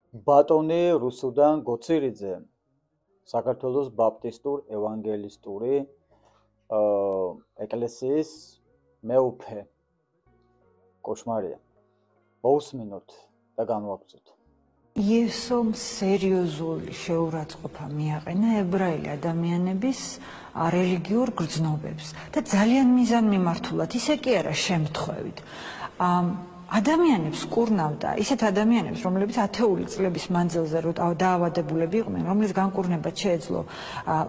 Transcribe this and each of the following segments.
ბატონი რუსუდან გოცირიძე საქართველოს ბაპტისტურ ევანგელისტური ეკლესიის მეუფე კოშმარია. მოусმინოთ და განვაგრძოთ. იესომ სერიოზული შეურაცხყოფა მიაყენა ებრაელი ადამიანების რელიგიურ გრძნობებს და ძალიან მიზანმიმართულად, ისე კი არა შემთხვევით. ადამიანებს კურნავდა, ისეთ ადამიანებს, რომლებიც ათეული წლების მანძილზე დაავადებულები იყვნენ, რომლის განკურნება შეეძლო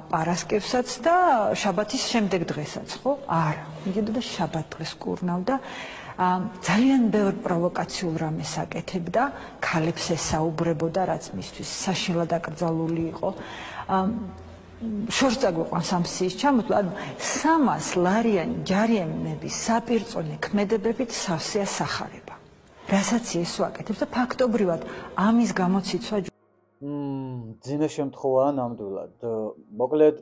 პარასკევსაც და შაბათის შემდეგ დღესაც, ხო? არა, მიდოდა შაბათ დღეს კურნავდა. ძალიან ბევრ პროვოკაციულ რამეს აკეთებდა, ქალებს ესაუბრებოდა, რაც მისთვის საშინლად აკრძალული იყო. შორს წაგვიყვანს ამ სიის ჩამოთვლა, ანუ 300 ლარიანი ჯარიამების საპირწონე ქმედებებით სავსეა სახარება. რასაც იესო აკეთებს და ფაქტობრივად ამის გამოციცვა ძიმე შემთხვევაა ნამდვილად. მოკლედ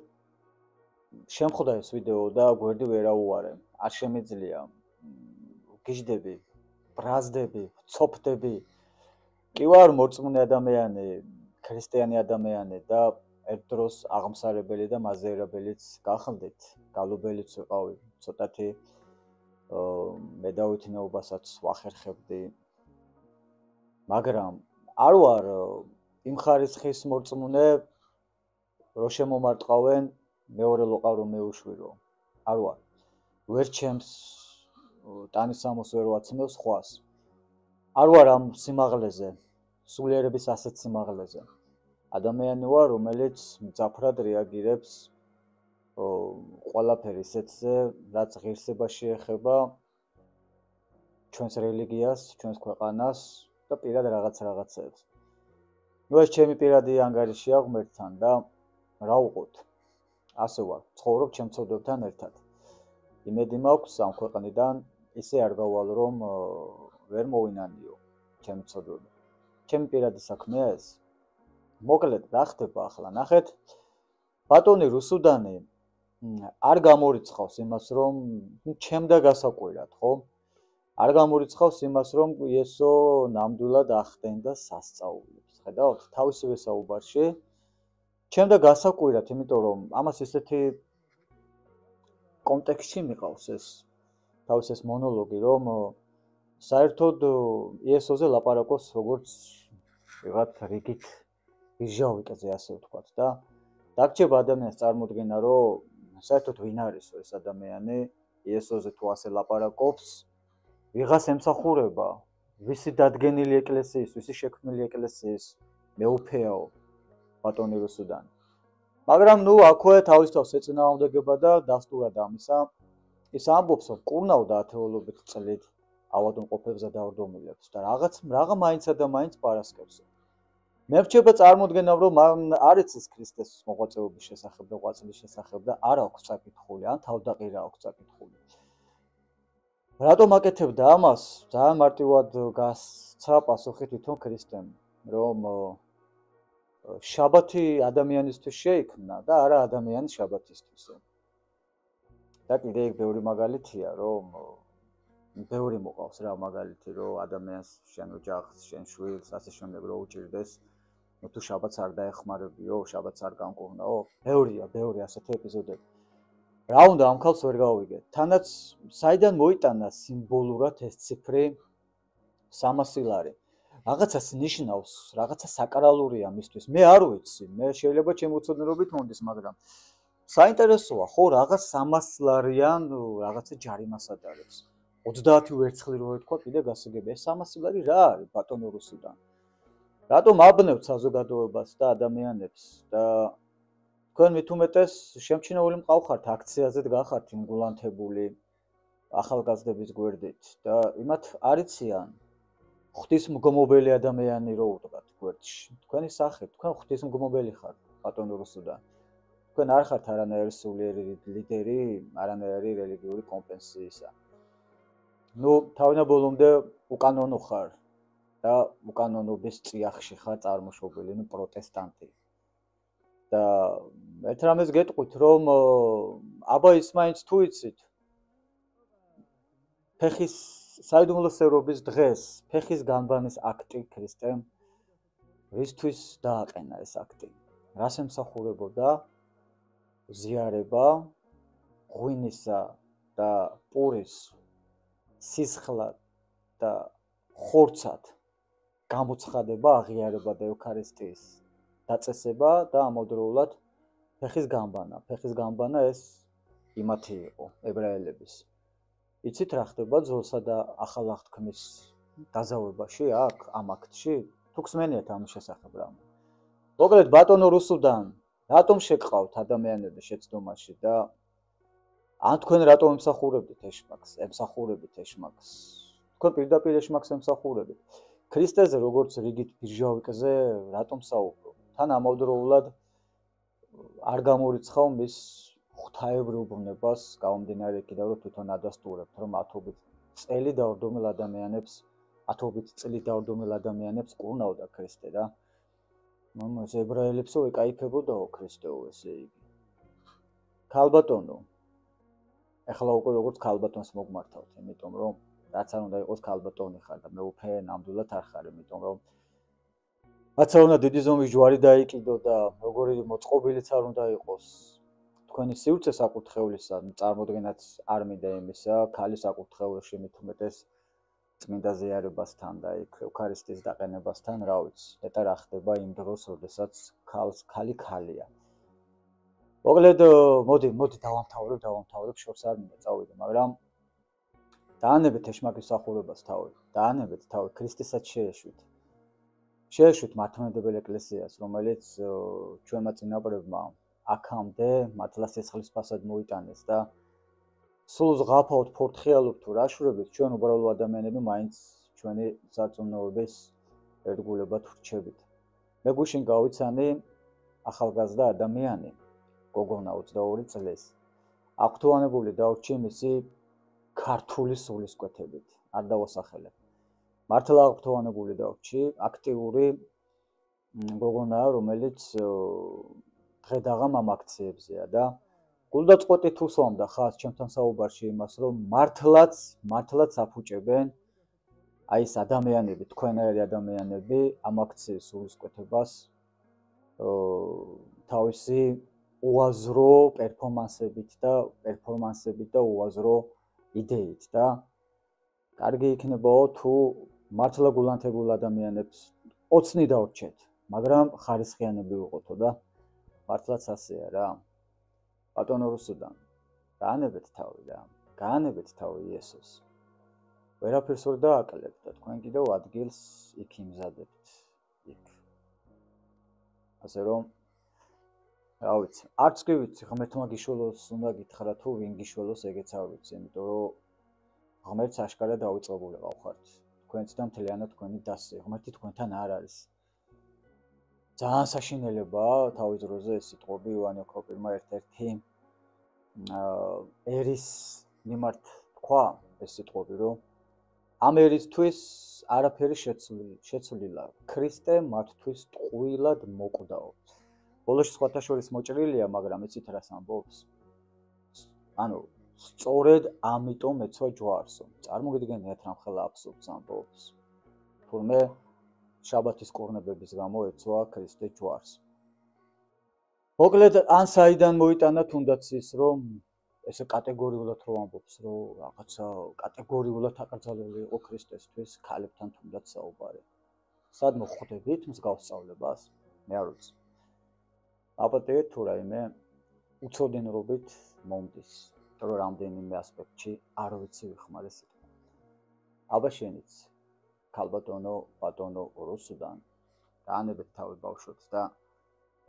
შემხვდა ეს ვიდეო და გვერდი ვერ აუარე. არ შემიძლია გიждები, ბრაზდები, ცოფდები. კი ვარ მორწმუნე ადამიანი, ქრისტიანი ადამიანი და ერთ დროს აღმსარებელი და მაზეირებელიც გახდით, გალობელიც ვიყავი, ცოტათი მედავითნეობასაც ვახერხებდი. მაგრამ არ ვარ იმ ხარისხის მორწმუნე, რომ შემომარტყავენ მეორე ლოყა რომ მეუშვირო. არ ვარ. ვერ ჩემს ტანისამოს ვერ ვაცმევ სხვას. არ ვარ ამ სიმაღლეზე, სულიერების ასეთ სიმაღლეზე. ადამიანი ვარ, რომელიც მძაფრად რეაგირებს ყველაფერი ისეთზე, რაც ღირსებას შეეხება ჩვენს რელიგიას, ჩვენს ქვეყანას და პირად რაღაცებს. ნუ ეს ჩემი პირადი ანგარიშია ღმერთთან და რა უყოთ. ასე ვარ, ცხოვრობ ჩემ ცოდვებთან ერთად. იმედი მაქვს ამ ქვეყნიდან ისე არ გავალ, რომ ვერ მოვინანიო ჩემი ცოდვები. ჩემი პირადი საქმეა ეს. მოკლედ რა ხდება ახლა? ნახეთ, ბატონი რუსუდანი არ გამორიცხავს იმას, რომ ჩემდა გასაკვირად, ხო? არ გამორიცხავს იმას, რომ იესო ნამდვილად ახდენდა სასწაულებს. ხედავთ, თავისივე საუბარში ჩემდა გასაკვირად, იმიტომ რომ ამას ესეთი კონტექსტში მიყავს ეს თავის ეს მონოლოგი, რომ საერთოდ იესოზე ლაპარაკობს როგორც ვიღაც რიგით ვიჟავიკაზე, ასე ვთქვათ და დაგჭირდება ადამიანს წარმოდგენა, რომ საერთოდ ვინ არის ეს ადამიანი, იესოზე თუ ასე ლაპარაკობს, ვიღას ემსახურება, ვისი დადგენილი ეკლესიის, ვისი შექმნილი ეკლესიის მეუფეაო ბატონი რუსუდანი. მაგრამ ნუ აქვე თავის თავს ეწინააღმდეგება და დასტურად ამისა ის ამბობს, რომ კურნავდა ათეულობით წლით ავადმყოფებზე დავრდომილებს და რაღა მაინცა და მაინც პარასკევს. მე რჩება წარმოდგენა, რომ არ იცის ქრისტეს მოღვაწეობის შესახებ და ღვაწლის შესახებ და არ აქვს წაკითხული, ან თავდაყირა აქვს წაკითხული. რატომ აკეთებდა ამას? ძალიან მარტივად გასცა პასუხი თვითონ ქრისტემ, რომ შაბათი ადამიანისთვის შეიქმნა და არა ადამიანის შაბათისთვის. და კიდე იქ ბევრი მაგალითია, რომ ბევრი მოყავს რა მაგალითი, რომ ადამიანს შენ ოჯახს, შენ შვილს, ასე შემდეგ რო უჭირდეს, თუ შაბათს არ დაეხმარებიო, შაბათს არ განკურნაო. ბევრი ასეთი ეპიზოდები. რა უნდა ამ ქალს ვერ გავიგეთ. თანაც საიდან მოიტანა სიმბოლურად ეს ციფრი 300 ლარი. რაღაცას ნიშნავს, რაღაცა საკრალურია მისთვის. მე არ ვიცი, მე შეიძლება ჩემი უცოდნელობით მომდის, მაგრამ საინტერესოა, ხო, რაღაც 300 ლარიან რაღაცა ჯარიმას ატარებს. 30 ვერცხლი რო ეთქვა, კიდე გასაგებია. 300 ლარი რა არის ბატონო რუსუდან? რატომ აბნევთ საზოგადოებას და ადამიანებს და თქვენ მით უმეტეს შემჩნეული მყავხართ, აქციაზედ გახართ იმგულანთებული ახალგაზრდების გვერდით და იმათ არიციან ღვთისმგმობელი ადამიანი რო უდგათ გვერდში. თქვენი სახით, თქვენ ღვთისმგმობელი ხართ ბატონო რუსუდან. თქვენ არ ხართ არანაირი სულიერი ლიდერი, არანაირი რელიგიური კონფესიისა. ნუ თავდაპირველამდე უკანონო ხარ და უკანონობის წიაღში ხარ წარმოშობილი, ნუ პროტესტანტი. და ერთ რამეს გეტყვით, რომ აბა ის მაინც თუ იცით, ფეხის საიდუმლოსევრობის დღეს, ფეხის განბანის აქტი ქრისტემ რისთვის დააყენა ეს აქტი? რას ემსახურებოდა? ზიარება, ღვინისა და პურის სისხლად და ხორცად გამოცხადება, აღიარება და ევქარისტიის დაწესება და ამავდროულად ფეხის გამბანა. ფეხის გამბანა ეს იმათი იყო ებრაელების. იცით რა ხდება ძველსა და ახალ აღთქმის დაზავებაში აქ ამ აქტში? თუ გსმენიათ ამის შესახებ რამე. მოკლედ ბატონო რუსუდან, რატომ შეგყავთ ადამიანები შეცდომაში და ან თქვენ რატომ ემსახურებდით ეშმაკს? ემსახურებით ეშმაკს. თქვენ პირდაპირ ეშმაკს ემსახურებით. ქრისტეზე როგორც რიგით ბირჟავიკზე რატომ საუბრობ? თან ამავდროულად არ გამორიცხავ მის ღვთაებრივ ბუნებას, გამომდინარე იქიდან რომ თვითონ ადასტურებთ, რომ ათობით წელი დაორდომილ ადამიანებს კურნავდა ქრისტე რა. ეს ებრაელებსო ეკაიფებოდაო ქრისტეო ესე იგი. ქალბატონო. ეხლა უკვე როგორც ქალბატონს მოგმართავთ, იმიტომ რომ რაც არ უნდა იყოს ქალბატონი ხარ და მე უფე ნამდვილად არ ხარ, იმიტომ რომ რაც არ უნდა დიდი ზომის ჯვარი დაიკიდო და როგორი მოწყობილიც არ უნდა იყოს. თქვენი სივრცე საკურთხევლისა, წარმოდგენაც არ მინდა იმისა, ქალის საკურთხევლში მით უმეტეს წმინდა ზიარებასთან და იქ ევქარისტიის დაყენებასთან, რა ვიცი, ეტა რა ხდება იმ დროს, როდესაც ქალი ქალია. მოკლედ, მოდი დავამთავრებ, შორს არ მინდა წავიდე, მაგრამ დაანებეთ ეშმაკის მსახურებას თავი, დაანებეთ თავი, ქრისტესაც შეეშვით. შეეშვით მართლმადიდებელი ეკლესიას, რომელიც ჩვენმა წინაპრებმა აქამდე მართლა სისხლის ფასად მოიტანეს და სულ ზღაფავთ ფორთხიალობთ თუ რაშურებით, ჩვენ უბრალო ადამიანები მაინც ჩვენი სარწმუნოების ერთგულებად ვრჩებით. მე გუშინ გავიცანი ახალგაზრდა ადამიანი, გოგონა 22 წლის. აქტუალებული დავრჩი მისი ქართული სულისკვეთებით, არ დავასახელებ. მართლა აქტუალებული დავრჩი, აქტიური გოგონაა, რომელიც დღე-დაღამ ამ აქციებზეა და გულდაწყვეტით უსვამდა ხას ჩემთან საუბარში იმას, რომ მართლაც აფუჭებენ აი ეს ადამიანები, თქვენაერი ადამიანები ამ აქციის სულისკვეთებას თავისი უაზრო პერფორმანსებით და უაზრო იდეით და კარგი იქნებაო თუ მართლა გულანთებულ ადამიანებს ოცნი დავრჩეთ, მაგრამ ხარისხიანები ვიყოთო და მართლაც ასეა რა. ბატონო რუსუდან, გაანებეთ თავი იესოს. ვერაფერს ვერ დააკლებთ და თქვენ კიდევ ადგილს იქ იმზადებთ. ასე რომ რა ვიცი, არც კი ვიცი, ღმერთმა გიშველოს უნდა გითხრა თუ ვინ გიშველოს ეგეც არ ვიცი, იმიტომ რომ ღმერთს აშკარად დავიწყებული ყავხართ. თქვენც და მთლიანად თქვენი დასი. ღმერთი თქვენთან არ არის. ძალიან საშინელებაა თავის დროზე ეს სიტყვები ივანე ოქროპირმა ერთ-ერთი ერის მიმართ თქვა ეს სიტყვები, რომ ამ ერისთვის არაფერი შეცვლილა. ქრისტე მათთვის ტყუილად მოკვდაო. ბოლოში სხვათა შორის მოჭრილია, მაგრამ იცით რას ამბობს? ანუ სწორედ ამიტომ ეცვა ჯვარსო. წარმოგიდგენიათ რამხელა აბსურდს ამბობს. თურმე შაბათის კურნებების გამო ეცვა ქრისტე ჯვარს. მოკლედ, ან საიდან მოიტანა თუნდაც ის, რომ ესე კატეგორიულად რო ამბობს, რომ რაღაცა კატეგორიულად აკრძალული იყო ქრისტესთვის, ქალებთან თუნდაც საუბარი. სად მოხვდებით მსგავს სწავლებას? მე არ ვიცი. აპატიეთ თუ რაიმე უცოდინრობით მომდის, რომ რამდენიმე ასპექტში არ ვიცი ვიხმარე სიტყვა. აბა შენიც, ქალბატონო, ბატონო რუსუდან, გაანებეთ თავი ბავშვებს და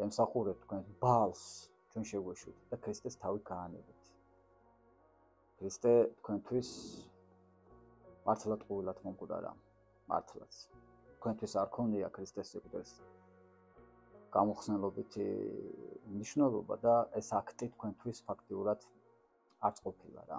ემსახურეთ თქვენ ბალს, ჩვენ შეგვეშვით და ქრისტეს თავი გაანებეთ. ქრისტე თქვენთვის მართლაც ყოველად მომკვდარა, მართლაც. თქვენთვის არ ქონია ქრისტეს სიკვდილს გამოხსნელობითი მნიშვნელობა და ეს აქტი თქვენთვის ფაქტიურად არც ყოფილა რა.